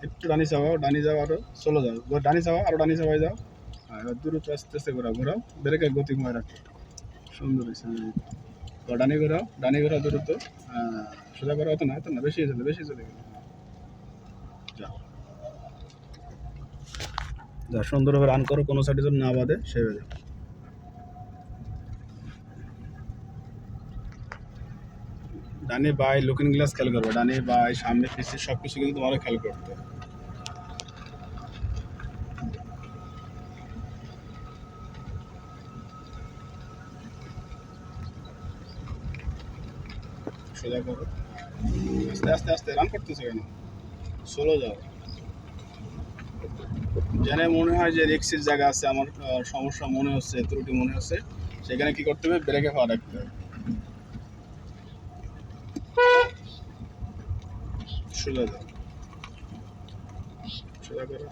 একটু ডানি চাওয়াও, ডানি যাও আরো, চলে যাও, ডানি চাওয়া আরো, ডানি চাওয়াই যাও। এবার দ্রুত আস্তে আস্তে ঘোরাও, ঘোরাও, ব্রেকের গতি কমায় রাখো। সুন্দর হয়েছে। তো ডানি ঘোরাও, ডানি ঘোরাও দ্রুত। সোজা করো, অত না, অত না, বেশি চলে, বেশি চলে গেল। যাও, যা সুন্দরভাবে রান করো, কোনো সাইডে যেন না বাঁধে, সেভাবে যাও। ডানি বাই লুকিং গ্লাস খেয়াল করবে, ডানি বাই সামনে পিছিয়ে সব কিছু কিন্তু তোমারও খেয়াল করতে হবে। সোজা করো, আস্তে আস্তে আস্তে, রান করতেছে কেন, স্লো যাও। যেখানে মনে হয় যে রিক্সের জায়গা আছে, আমার সমস্যা মনে হচ্ছে, ত্রুটি মনে হচ্ছে, সেখানে কি করতে হবে, ব্রেকে পা রাখতে হবে। সোজা যাও, সোজা করো,